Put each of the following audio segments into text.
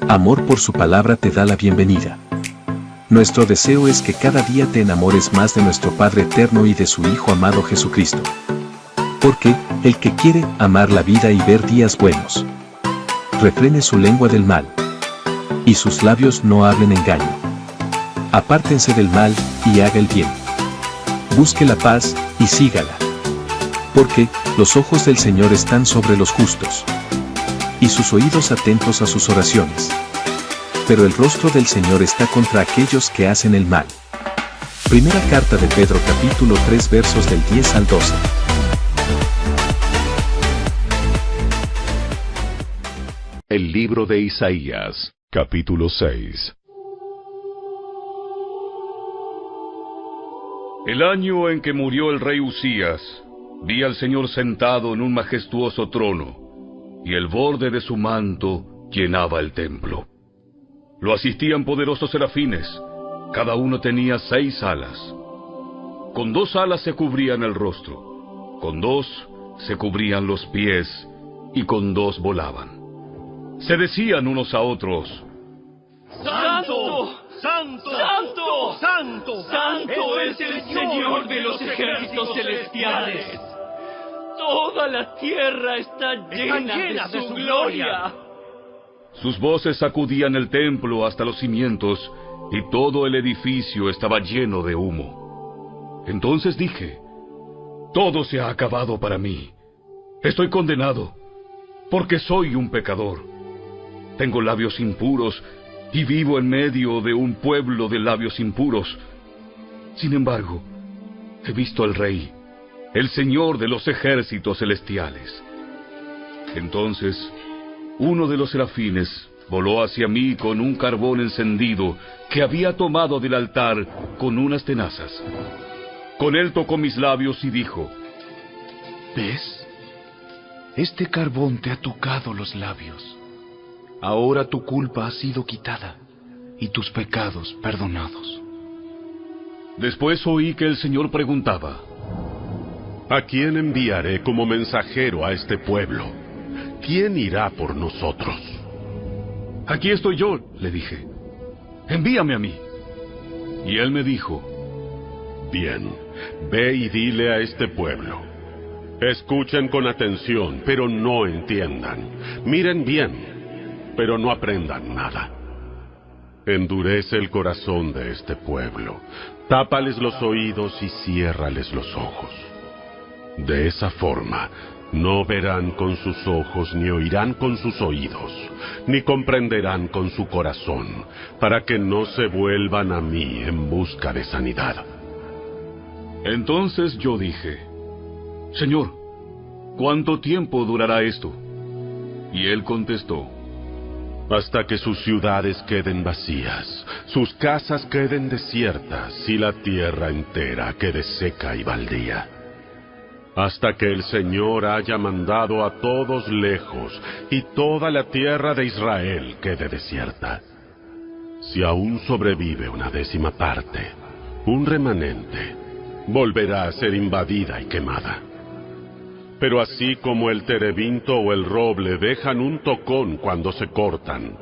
Amor por su palabra te da la bienvenida. Nuestro deseo es que cada día te enamores más de nuestro Padre eterno y de su Hijo amado Jesucristo. Porque, el que quiere amar la vida y ver días buenos, refrene su lengua del mal, y sus labios no hablen engaño. Apártense del mal, y haga el bien. Busque la paz, y sígala. Porque, los ojos del Señor están sobre los justos, y sus oídos atentos a sus oraciones. Pero el rostro del Señor está contra aquellos que hacen el mal. Primera carta de Pedro capítulo 3 versos del 10 al 12. El libro de Isaías, capítulo 6. El año en que murió el rey Usías, vi al Señor sentado en un majestuoso trono, y el borde de su manto llenaba el templo. Lo asistían poderosos serafines, cada uno tenía 6 alas. Con 2 alas se cubrían el rostro, con 2 se cubrían los pies, y con 2 volaban. Se decían unos a otros: ¡Santo! ¡Santo! ¡Santo! ¡Santo! ¡Santo es el Señor de los ejércitos celestiales! ¡Toda la tierra está llena de su gloria! Sus voces sacudían el templo hasta los cimientos, y todo el edificio estaba lleno de humo. Entonces dije: todo se ha acabado para mí. Estoy condenado, porque soy un pecador. Tengo labios impuros, y vivo en medio de un pueblo de labios impuros. Sin embargo, he visto al Rey, el Señor de los ejércitos celestiales. Entonces, uno de los serafines voló hacia mí con un carbón encendido que había tomado del altar con unas tenazas. Con él tocó mis labios y dijo: ¿Ves? Este carbón te ha tocado los labios. Ahora tu culpa ha sido quitada y tus pecados perdonados. Después oí que el Señor preguntaba: ¿a quién enviaré como mensajero a este pueblo? ¿Quién irá por nosotros? Aquí estoy yo, le dije. Envíame a mí. Y él me dijo: bien, ve y dile a este pueblo: escuchen con atención, pero no entiendan. Miren bien, pero no aprendan nada. Endurece el corazón de este pueblo, tápales los oídos y ciérrales los ojos. De esa forma, no verán con sus ojos, ni oirán con sus oídos, ni comprenderán con su corazón, para que no se vuelvan a mí en busca de sanidad. Entonces yo dije: Señor, ¿cuánto tiempo durará esto? Y él contestó: hasta que sus ciudades queden vacías, sus casas queden desiertas y la tierra entera quede seca y baldía. Hasta que el Señor haya mandado a todos lejos y toda la tierra de Israel quede desierta. Si aún sobrevive una 10ª parte, un remanente, volverá a ser invadida y quemada. Pero así como el terebinto o el roble dejan un tocón cuando se cortan,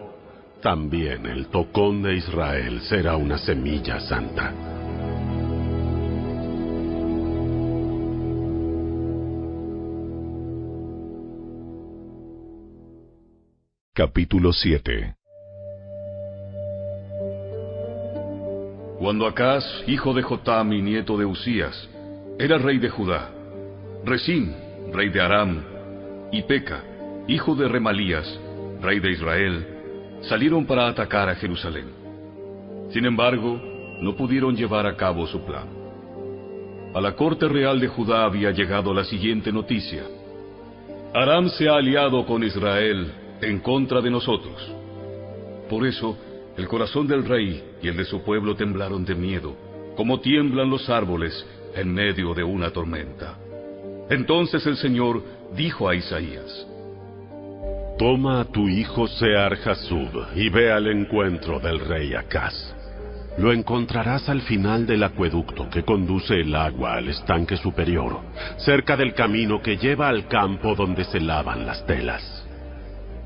también el tocón de Israel será una semilla santa. Capítulo 7. Cuando Acaz, hijo de Jotam y nieto de Usías, era rey de Judá, Resín, rey de Aram, y Peca, hijo de Remalías, rey de Israel, salieron para atacar a Jerusalén. Sin embargo, no pudieron llevar a cabo su plan. A la corte real de Judá había llegado la siguiente noticia: Aram se ha aliado con Israel en contra de nosotros. Por eso, el corazón del rey y el de su pueblo temblaron de miedo, como tiemblan los árboles en medio de una tormenta. Entonces el Señor dijo a Isaías: toma a tu hijo Sear-Jasub y ve al encuentro del rey Acaz. Lo encontrarás al final del acueducto que conduce el agua al estanque superior, cerca del camino que lleva al campo donde se lavan las telas.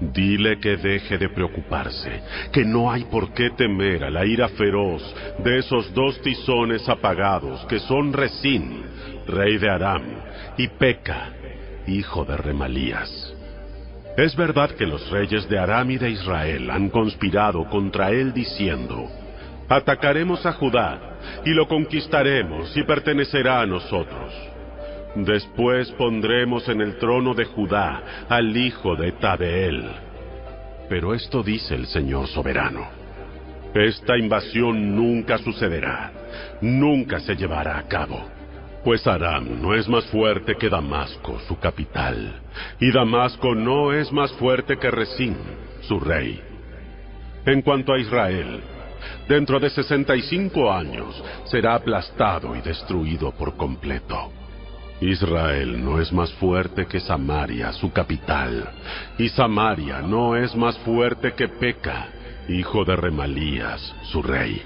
Dile que deje de preocuparse, que no hay por qué temer a la ira feroz de esos dos tizones apagados que son Resín, rey de Aram, y Peca, hijo de Remalías. Es verdad que los reyes de Aram y de Israel han conspirado contra él diciendo: atacaremos a Judá y lo conquistaremos y pertenecerá a nosotros. Después pondremos en el trono de Judá al hijo de Tabeel. Pero esto dice el Señor soberano: esta invasión nunca sucederá, nunca se llevará a cabo, pues Aram no es más fuerte que Damasco, su capital, y Damasco no es más fuerte que Resín, su rey. En cuanto a Israel, dentro de 65 años será aplastado y destruido por completo. Israel no es más fuerte que Samaria, su capital, y Samaria no es más fuerte que Peca, hijo de Remalías, su rey.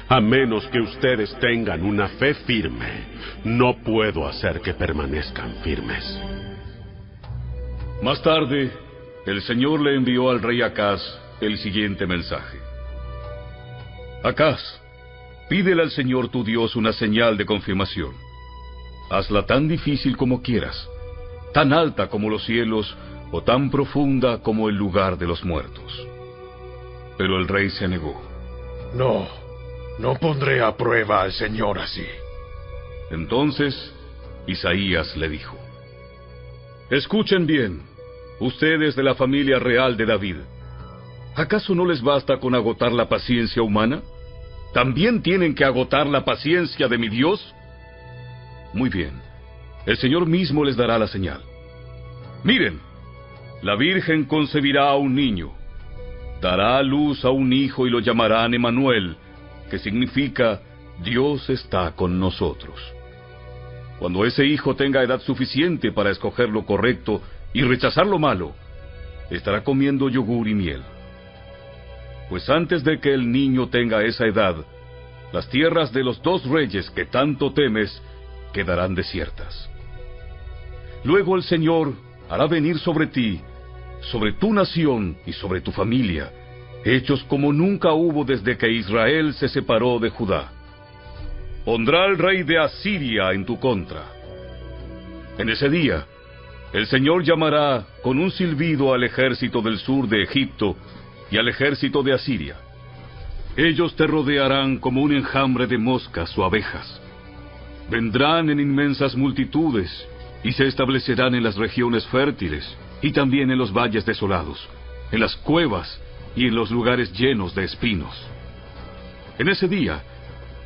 A menos que ustedes tengan una fe firme, no puedo hacer que permanezcan firmes. Más tarde, el Señor le envió al rey Acaz el siguiente mensaje: Acaz, pídele al Señor tu Dios una señal de confirmación. Hazla tan difícil como quieras, tan alta como los cielos o tan profunda como el lugar de los muertos. Pero el rey se negó. No pondré a prueba al Señor así. Entonces Isaías le dijo: escuchen bien, ustedes de la familia real de David. ¿Acaso no les basta con agotar la paciencia humana? ¿También tienen que agotar la paciencia de mi Dios? Muy bien, el Señor mismo les dará la señal. Miren, la Virgen concebirá a un niño, dará a luz a un hijo y lo llamarán Emanuel, que significa Dios está con nosotros. Cuando ese hijo tenga edad suficiente para escoger lo correcto y rechazar lo malo, estará comiendo yogur y miel. Pues antes de que el niño tenga esa edad, las tierras de los dos reyes que tanto temes quedarán desiertas. Luego el Señor hará venir sobre ti, sobre tu nación y sobre tu familia, hechos como nunca hubo desde que Israel se separó de Judá. Pondrá el rey de Asiria en tu contra. En ese día, el Señor llamará con un silbido al ejército del sur de Egipto y al ejército de Asiria. Ellos te rodearán como un enjambre de moscas o abejas. Vendrán en inmensas multitudes y se establecerán en las regiones fértiles y también en los valles desolados, en las cuevas y en los lugares llenos de espinos. En ese día,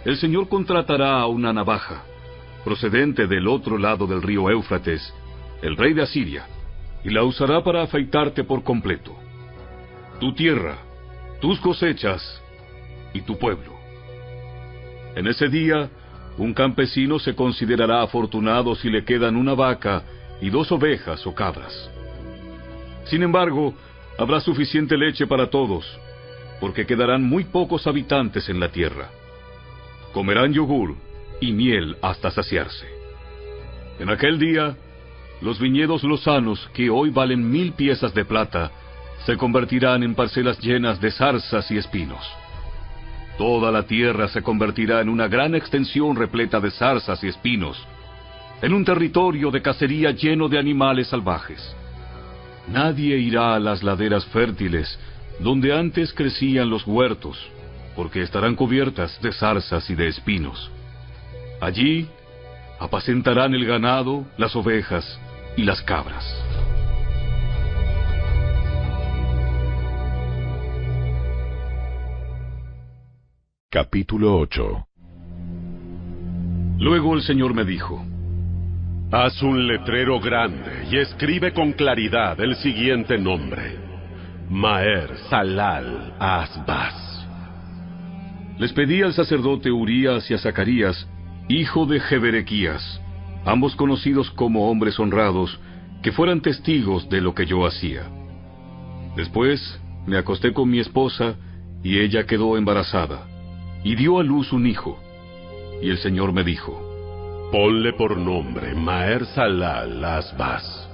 el Señor contratará a una navaja, procedente del otro lado del río Éufrates, el rey de Asiria, y la usará para afeitarte por completo. Tu tierra, tus cosechas y tu pueblo. En ese día, un campesino se considerará afortunado si le quedan una vaca y 2 ovejas o cabras. Sin embargo, habrá suficiente leche para todos, porque quedarán muy pocos habitantes en la tierra. Comerán yogur y miel hasta saciarse. En aquel día, los viñedos lozanos, que hoy valen 1000 piezas de plata, se convertirán en parcelas llenas de zarzas y espinos. Toda la tierra se convertirá en una gran extensión repleta de zarzas y espinos, en un territorio de cacería lleno de animales salvajes. Nadie irá a las laderas fértiles, donde antes crecían los huertos, porque estarán cubiertas de zarzas y de espinos. Allí apacentarán el ganado, las ovejas y las cabras. Capítulo 8. Luego el Señor me dijo: haz un letrero grande y escribe con claridad el siguiente nombre: Maher Salal Asbaz. Les pedí al sacerdote Urías y a Zacarías, hijo de Jeberequías, ambos conocidos como hombres honrados, que fueran testigos de lo que yo hacía. Después me acosté con mi esposa y ella quedó embarazada y dio a luz un hijo. Y el Señor me dijo: ponle por nombre Maher Salal Asbaz,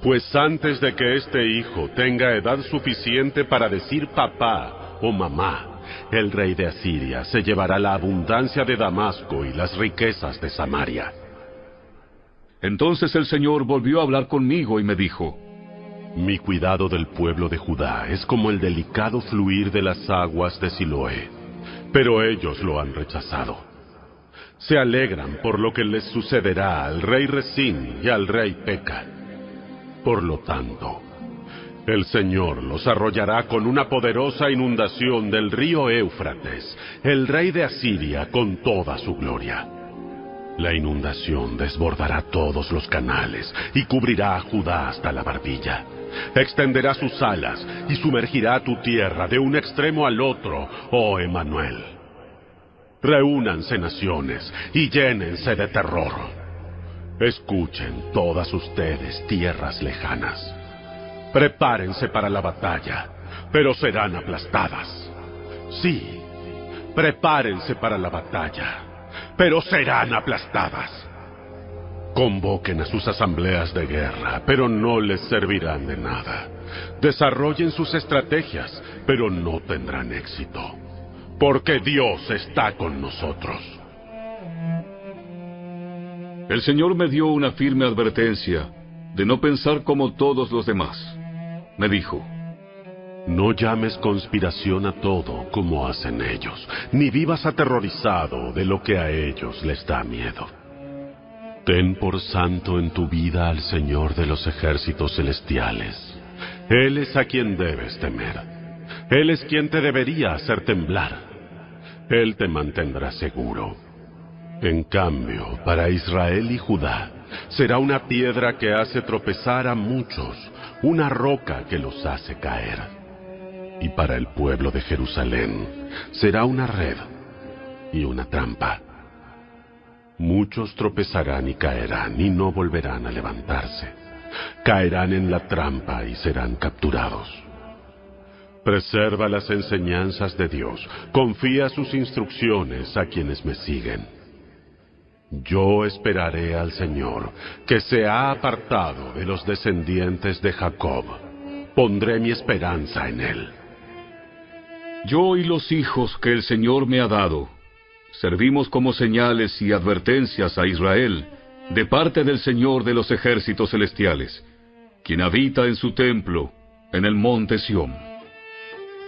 Pues antes de que este hijo tenga edad suficiente para decir papá o mamá, el rey de Asiria se llevará la abundancia de Damasco y las riquezas de Samaria. Entonces el Señor volvió a hablar conmigo y me dijo: Mi cuidado del pueblo de Judá es como el delicado fluir de las aguas de Siloé, pero ellos lo han rechazado. Se alegran por lo que les sucederá al rey Resín y al rey Peca. Por lo tanto, el Señor los arrollará con una poderosa inundación del río Éufrates, el rey de Asiria con toda su gloria. La inundación desbordará todos los canales y cubrirá a Judá hasta la barbilla. Extenderá sus alas y sumergirá tu tierra de un extremo al otro, oh Emmanuel. Reúnanse naciones y llénense de terror. Escuchen todas ustedes, tierras lejanas. Prepárense para la batalla, pero serán aplastadas. Sí, prepárense para la batalla, pero serán aplastadas. Convoquen a sus asambleas de guerra, pero no les servirán de nada. Desarrollen sus estrategias, pero no tendrán éxito, porque Dios está con nosotros. El Señor me dio una firme advertencia de no pensar como todos los demás. Me dijo: No llames conspiración a todo como hacen ellos, ni vivas aterrorizado de lo que a ellos les da miedo. Ten por santo en tu vida al Señor de los ejércitos celestiales. Él es a quien debes temer. Él es quien te debería hacer temblar. Él te mantendrá seguro. En cambio, para Israel y Judá, será una piedra que hace tropezar a muchos, una roca que los hace caer. Y para el pueblo de Jerusalén, será una red y una trampa. Muchos tropezarán y caerán y no volverán a levantarse. Caerán en la trampa y serán capturados. Preserva las enseñanzas de Dios. Confía sus instrucciones a quienes me siguen. Yo esperaré al Señor, que se ha apartado de los descendientes de Jacob. Pondré mi esperanza en Él. Yo y los hijos que el Señor me ha dado, servimos como señales y advertencias a Israel, de parte del Señor de los ejércitos celestiales, quien habita en su templo, en el monte Sión.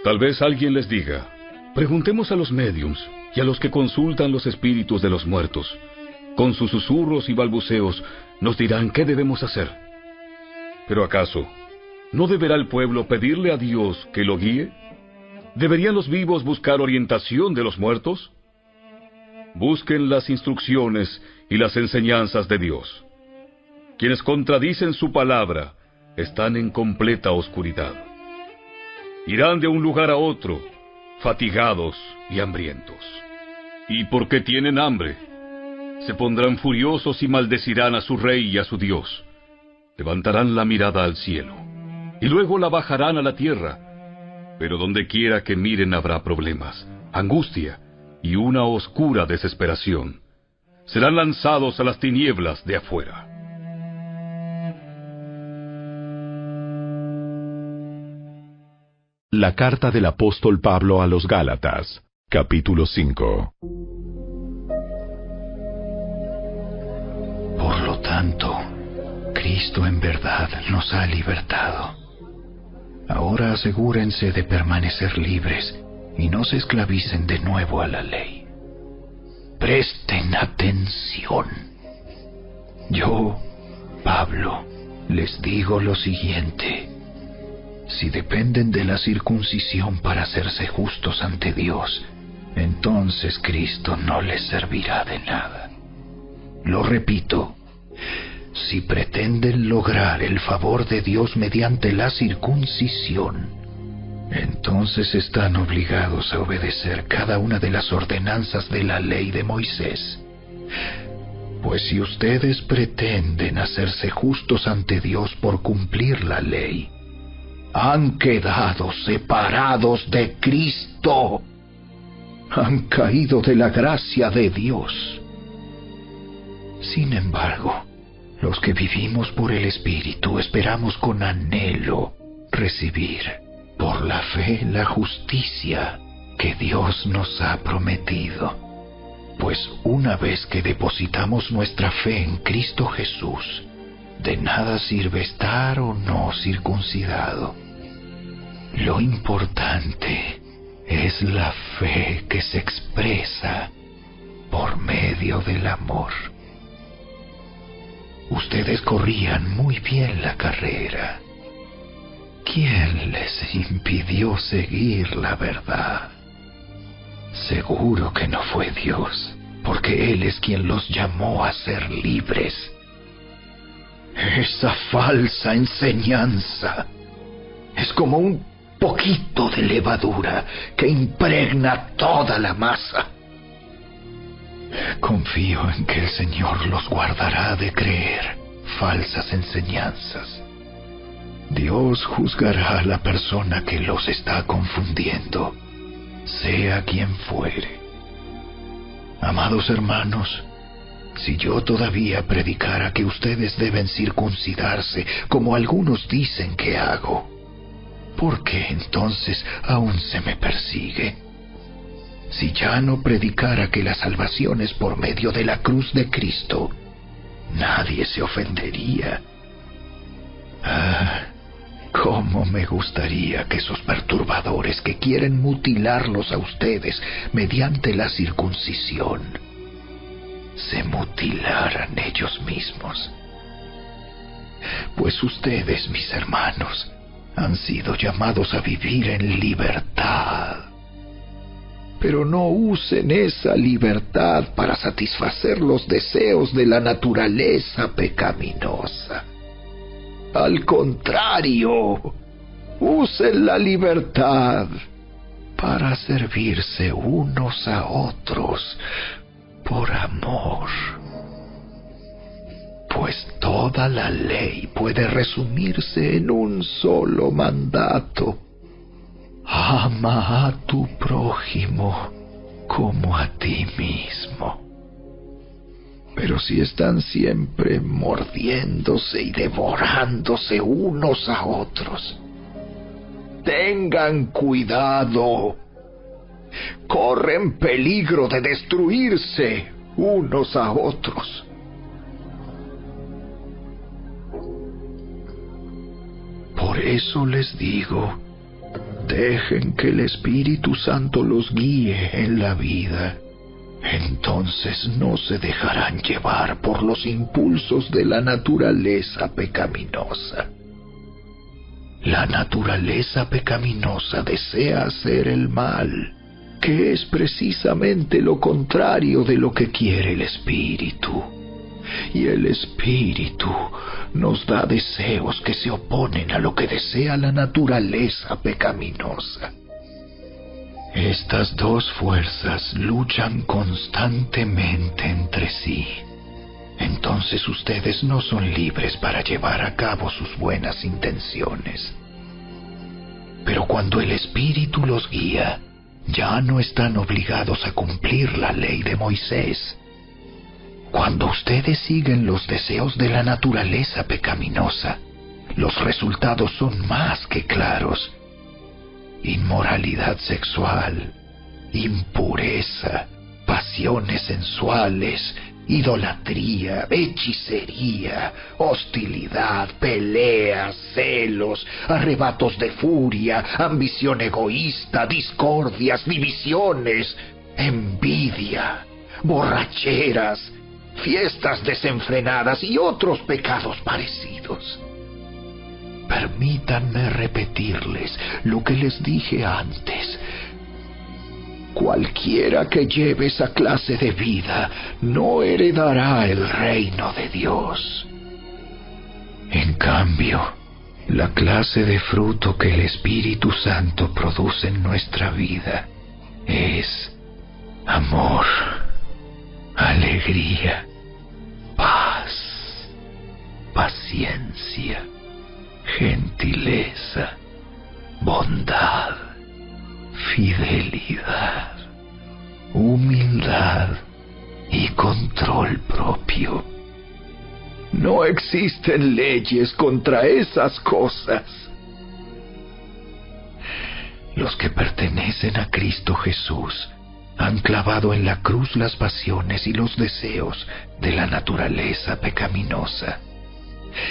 Tal vez alguien les diga: preguntemos a los médiums y a los que consultan los espíritus de los muertos. Con sus susurros y balbuceos nos dirán qué debemos hacer. ¿Pero acaso no deberá el pueblo pedirle a Dios que lo guíe? ¿Deberían los vivos buscar orientación de los muertos? Busquen las instrucciones y las enseñanzas de Dios. Quienes contradicen su palabra están en completa oscuridad. Irán de un lugar a otro, fatigados y hambrientos. Y porque tienen hambre, se pondrán furiosos y maldecirán a su rey y a su Dios. Levantarán la mirada al cielo, y luego la bajarán a la tierra. Pero donde quiera que miren habrá problemas, angustia y una oscura desesperación. Serán lanzados a las tinieblas de afuera. La carta del apóstol Pablo a los Gálatas, capítulo 5. Por lo tanto, Cristo en verdad nos ha libertado. Ahora asegúrense de permanecer libres y no se esclavicen de nuevo a la ley. Presten atención. Yo, Pablo, les digo lo siguiente. Si dependen de la circuncisión para hacerse justos ante Dios, entonces Cristo no les servirá de nada. Lo repito, si pretenden lograr el favor de Dios mediante la circuncisión, entonces están obligados a obedecer cada una de las ordenanzas de la ley de Moisés. Pues si ustedes pretenden hacerse justos ante Dios por cumplir la ley, han quedado separados de Cristo. Han caído de la gracia de Dios. Sin embargo, Los que vivimos por el Espíritu esperamos con anhelo recibir por la fe la justicia que Dios nos ha prometido. Pues una vez que depositamos nuestra fe en Cristo Jesús, de nada sirve estar o no circuncidado. Lo importante es la fe que se expresa por medio del amor. Ustedes corrían muy bien la carrera. ¿Quién les impidió seguir la verdad? Seguro que no fue Dios, porque Él es quien los llamó a ser libres. Esa falsa enseñanza es como un poquito de levadura que impregna toda la masa. Confío en que el Señor los guardará de creer falsas enseñanzas. Dios juzgará a la persona que los está confundiendo, sea quien fuere. Amados hermanos, si yo todavía predicara que ustedes deben circuncidarse, como algunos dicen que hago, ¿por qué entonces aún se me persigue? Si ya no predicara que la salvación es por medio de la cruz de Cristo, nadie se ofendería. Cómo me gustaría que esos perturbadores que quieren mutilarlos a ustedes mediante la circuncisión se mutilaran ellos mismos. Pues ustedes, mis hermanos, han sido llamados a vivir en libertad. Pero no usen esa libertad para satisfacer los deseos de la naturaleza pecaminosa. Al contrario, usen la libertad para servirse unos a otros por amor. Pues toda la ley puede resumirse en un solo mandato: ama a tu prójimo como a ti mismo. Pero si están siempre mordiéndose y devorándose unos a otros, tengan cuidado. Corren peligro de destruirse unos a otros. Por eso les digo, dejen que el Espíritu Santo los guíe en la vida. Entonces no se dejarán llevar por los impulsos de la naturaleza pecaminosa. La naturaleza pecaminosa desea hacer el mal, que es precisamente lo contrario de lo que quiere el Espíritu. Y el Espíritu nos da deseos que se oponen a lo que desea la naturaleza pecaminosa. Estas dos fuerzas luchan constantemente entre sí. Entonces ustedes no son libres para llevar a cabo sus buenas intenciones. Pero cuando el Espíritu los guía, ya no están obligados a cumplir la ley de Moisés. Cuando ustedes siguen los deseos de la naturaleza pecaminosa, los resultados son más que claros: inmoralidad sexual, impureza, pasiones sensuales, idolatría, hechicería, hostilidad, peleas, celos, arrebatos de furia, ambición egoísta, discordias, divisiones, envidia, borracheras, fiestas desenfrenadas y otros pecados parecidos. Permítanme repetirles lo que les dije antes. Cualquiera que lleve esa clase de vida no heredará el reino de Dios. En cambio, la clase de fruto que el Espíritu Santo produce en nuestra vida es amor, alegría, paz, paciencia, gentileza, bondad, fidelidad, humildad y control propio. No existen leyes contra esas cosas. Los que pertenecen a Cristo Jesús han clavado en la cruz las pasiones y los deseos de la naturaleza pecaminosa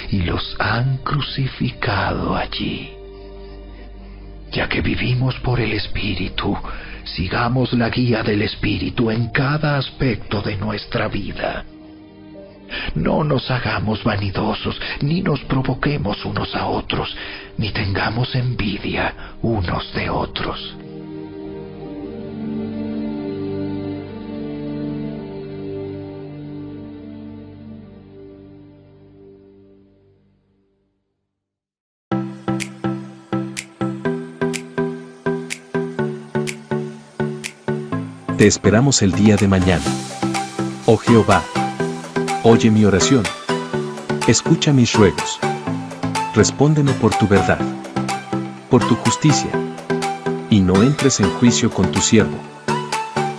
y los han crucificado allí. Ya que vivimos por el Espíritu, sigamos la guía del Espíritu en cada aspecto de nuestra vida. No nos hagamos vanidosos, ni nos provoquemos unos a otros, ni tengamos envidia unos de otros. Te esperamos el día de mañana. Oh Jehová, oye mi oración. Escucha mis ruegos. Respóndeme por tu verdad, por tu justicia. Y no entres en juicio con tu siervo,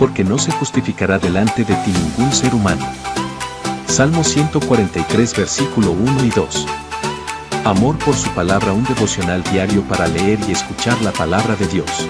porque no se justificará delante de ti ningún ser humano. Salmo 143, versículo 1 y 2. Amor por su palabra, un devocional diario para leer y escuchar la palabra de Dios.